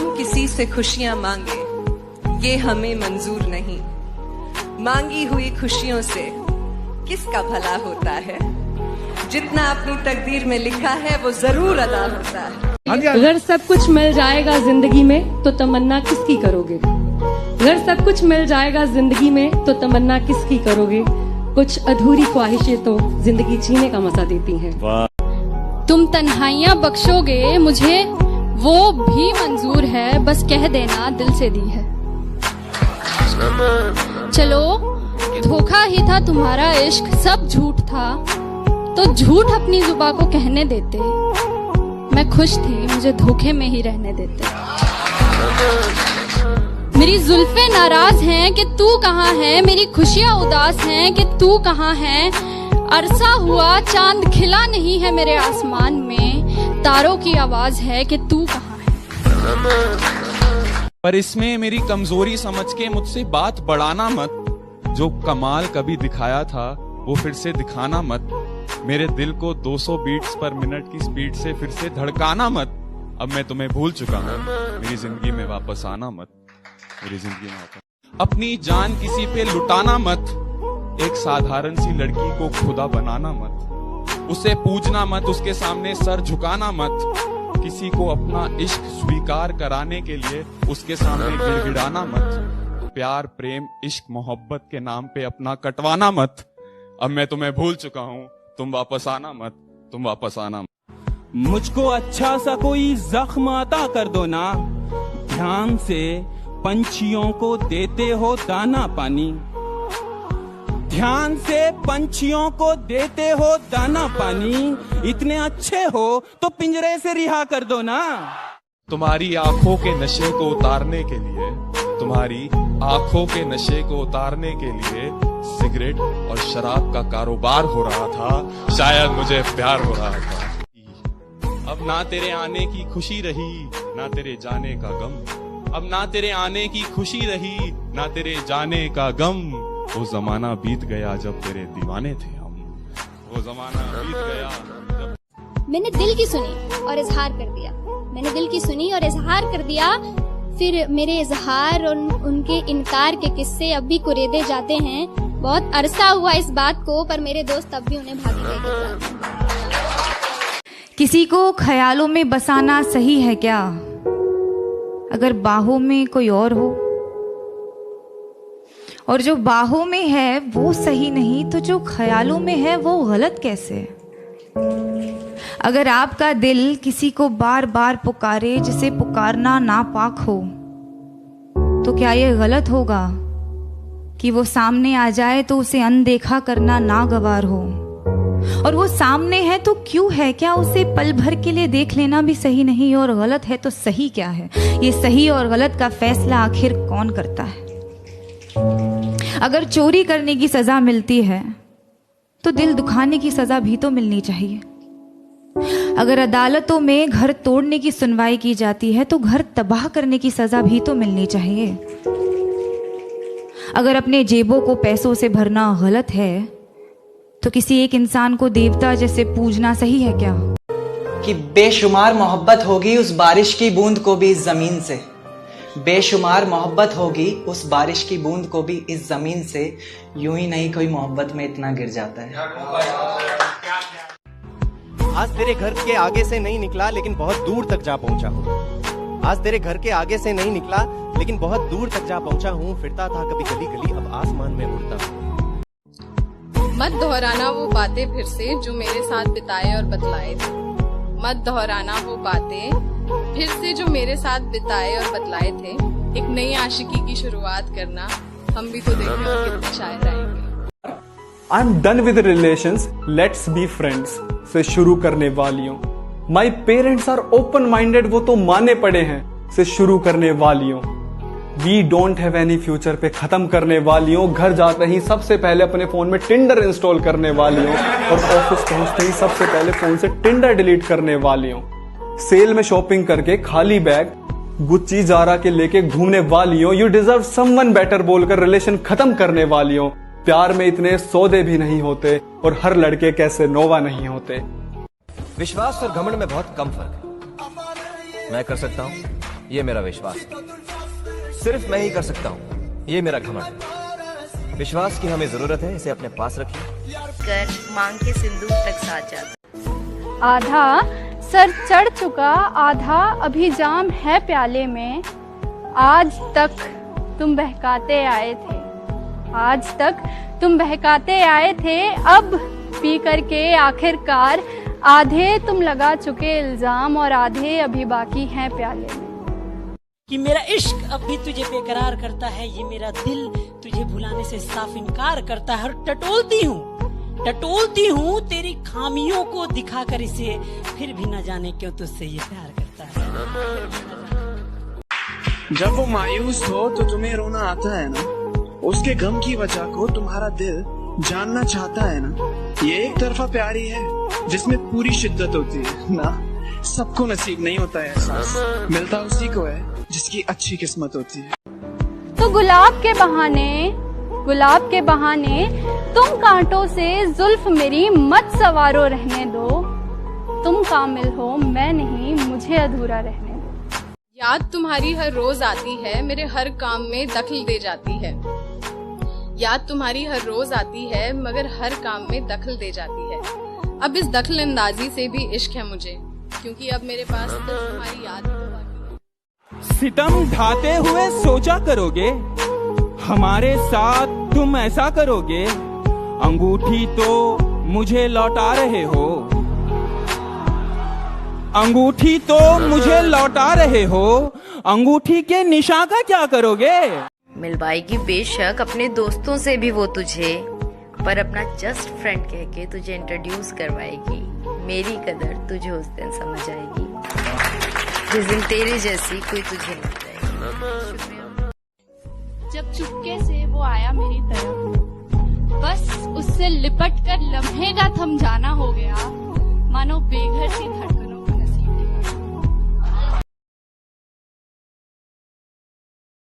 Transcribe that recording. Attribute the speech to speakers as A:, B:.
A: हम किसी से खुशियां मांगे, ये हमें मंजूर नहीं। मांगी हुई खुशियों से किसका भला होता है? जितना अपनी तकदीर में लिखा है वो जरूर अदा होता है।
B: अगर सब कुछ मिल जाएगा जिंदगी में तो तमन्ना किसकी करोगे? अगर सब कुछ मिल जाएगा जिंदगी में तो तमन्ना किसकी करोगे? कुछ अधूरी ख्वाहिशें तो जिंदगी जीने का मजा देती हैं।
C: तुम तन्हाइयां बख्शोगे मुझे वो भी मंजूर है, बस कह देना दिल से दी है। चलो धोखा ही था तुम्हारा इश्क, सब झूठ था तो झूठ अपनी जुबां को कहने देते। मैं खुश थी, मुझे धोखे में ही रहने देते। मेरी जुल्फे नाराज हैं कि तू कहाँ है, मेरी खुशियाँ उदास हैं कि तू कहाँ है। अरसा हुआ चांद खिला नहीं है मेरे आसमान में, तारों की आवाज है कि तू कहाँ है।
D: पर इसमें मेरी कमजोरी समझ के मुझसे बात बढ़ाना मत। जो कमाल कभी दिखाया था वो फिर से दिखाना मत। मेरे दिल को 200 बीट्स पर मिनट की स्पीड से फिर से धड़काना मत। अब मैं तुम्हें भूल चुका हूँ, मेरी जिंदगी में वापस आना मत। मेरी जिंदगी में वापस अपनी जान किसी पे लुटाना मत। एक साधारण सी लड़की को खुदा बनाना मत। उसे पूजना मत, उसके सामने सर झुकाना मत। किसी को अपना इश्क स्वीकार कराने के लिए उसके सामने गिड़गिड़ाना मत। प्यार प्रेम इश्क मोहब्बत के नाम पे अपना कटवाना मत। अब मैं तुम्हें भूल चुका हूँ, तुम वापस आना मत, तुम वापस आना मत।
E: मुझको अच्छा सा कोई जख्म अता कर दो ना। ध्यान से पंछियों को देते हो दाना पानी। ध्यान से पंछियों को देते हो दाना पानी। इतने अच्छे हो तो पिंजरे से रिहा कर दो ना।
D: तुम्हारी आंखों के नशे को उतारने के लिए, तुम्हारी आंखों के नशे को उतारने के लिए सिगरेट और शराब का कारोबार हो रहा था। शायद मुझे प्यार हो रहा था। अब ना तेरे आने की खुशी रही, ना तेरे जाने का गम। अब ना तेरे आने की खुशी रही, ना तेरे जाने का गम। वो जमाना बीत गया जब तेरे दीवाने थे हम। वो जमाना बीत गया जब...
C: मैंने दिल की सुनी और इजहार कर दिया। मैंने दिल की सुनी और इजहार कर दिया। फिर मेरे इजहार और उनके इनकार के किस्से अब भी कुरेदे जाते हैं। बहुत अरसा हुआ इस बात को, पर मेरे दोस्त अब भी उन्हें भागी लेके
F: किसी को ख्यालों में बसाना सही है क्या? अगर बाहों में कोई और हो, और जो बाहों में है वो सही नहीं तो जो ख्यालों में है वो गलत कैसे? अगर आपका दिल किसी को बार बार पुकारे जिसे पुकारना नापाक हो, तो क्या ये गलत होगा कि वो सामने आ जाए तो उसे अनदेखा करना नागवार हो? और वो सामने है तो क्यों है? क्या उसे पल भर के लिए देख लेना भी सही नहीं? और गलत है तो सही क्या है? ये सही और गलत का फैसला आखिर कौन करता है? अगर चोरी करने की सजा मिलती है तो दिल दुखाने की सजा भी तो मिलनी चाहिए। अगर अदालतों में घर तोड़ने की सुनवाई की जाती है तो घर तबाह करने की सजा भी तो मिलनी चाहिए। अगर अपने जेबों को पैसों से भरना गलत है तो किसी एक इंसान को देवता जैसे पूजना सही है क्या?
G: कि बेशुमार मोहब्बत होगी उस बारिश की बूंद को भी इस जमीन से। बेशुमार मोहब्बत होगी उस बारिश की बूंद को भी इस जमीन से। यूं ही नहीं कोई मोहब्बत में इतना गिर जाता है।
H: आज तेरे घर के आगे से नहीं निकला लेकिन बहुत दूर तक जा पहुंचा हूँ। आज तेरे घर के आगे से नहीं निकला लेकिन बहुत दूर तक जा पहुंचा हूँ। फिरता था कभी गली गली, अब आसमान में उड़ता हूँ।
I: मत दोहराना वो बातें फिर से जो मेरे साथ बिताए और बतलाए थे। मत दोहराना वो बातें फिर से जो मेरे साथ बिताए और बतलाए थे। एक नई आशिकी की शुरुआत करना, हम भी तो देखें और कितने शायर आएंगे।
J: I am done with relations, let's be friends से शुरू करने वालियों। My parents are open minded, वो तो माने पड़े हैं से शुरू करने वालियों। We don't have any future पे खत्म करने वालियों। घर जाते ही सबसे पहले अपने फोन में टिंडर इंस्टॉल करने वालियों और ऑफिस पहुंचते ही सबसे पहले फोन से टिंडर डिलीट करने वालियों। सेल में शॉपिंग करके खाली बैग गुच्ची जारा के लेके घूमने वालियों। यू डिजर्व समवन बेटर बोलकर रिलेशन खत्म करने वालियों। प्यार में इतने सौदे भी नहीं होते और हर लड़के कैसे नोवा नहीं होते।
H: विश्वास और घमंड में बहुत कम फर्क है। मैं कर सकता हूँ,
K: ये मेरा विश्वास है। सिर्फ मैं ही कर सकता हूँ, ये मेरा घमंड। विश्वास की हमें जरूरत है, इसे अपने पास रखिए।
L: कर मांग के सिंदूर तक साथ जाता।
M: आधा सर चढ़ चुका, आधा अभी जाम है प्याले में। आज तक तुम बहकाते आए थे, आज तक तुम बहकाते आए थे। अब पी करके आखिरकार आधे तुम लगा चुके इल्जाम और आधे अभी बाकी हैं प्याले में।
N: कि मेरा इश्क अब भी तुझे बेकरार करता है, ये मेरा दिल तुझे भुलाने से साफ इनकार करता है। और टटोलती हूँ तेरी खामियों को दिखाकर इसे, फिर भी न जाने क्यों तुझसे ये प्यार करता है।
O: जब वो मायूस हो तो तुम्हें रोना आता है ना, उसके गम की वजह को तुम्हारा दिल जानना चाहता है ना। ये एक तरफा प्यारी है जिसमें पूरी शिद्दत होती है ना। सबको नसीब नहीं होता है एहसास, मिलता उसी को है जिसकी अच्छी किस्मत होती है।
M: तो गुलाब के बहाने तुम कांटों से जुल्फ मेरी मत सवारो रहने दो। तुम कामिल हो मैं नहीं, मुझे अधूरा रहने दो।
I: याद तुम्हारी हर रोज आती है, मेरे हर काम में दखल दे जाती है। याद तुम्हारी हर रोज आती है, मगर हर काम में दखल दे जाती है। अब इस दखल अंदाजी से भी इश्क है मुझे, क्योंकि अब मेरे पास तो तुम्हारी याद है।
E: सितम ढाते हुए सोचा करोगे, हमारे साथ तुम ऐसा करोगे। अंगूठी तो मुझे लौटा रहे हो, अंगूठी तो मुझे लौटा रहे हो। अंगूठी के निशान का क्या करोगे?
L: मिलवाएगी बेशक अपने दोस्तों से भी वो तुझे, पर अपना जस्ट फ्रेंड कह के तुझे इंट्रोड्यूस करवाएगी। मेरी कदर तुझे उस दिन समझ आएगी, जिस दिन तेरे जैसी कोई तुझे नहीं पाएगी।
M: जब चुपके से वो आया मेरी तरफ, बस उससे लिपट कर लम्हे का थम जाना हो गया। मानो बेघर सी धरती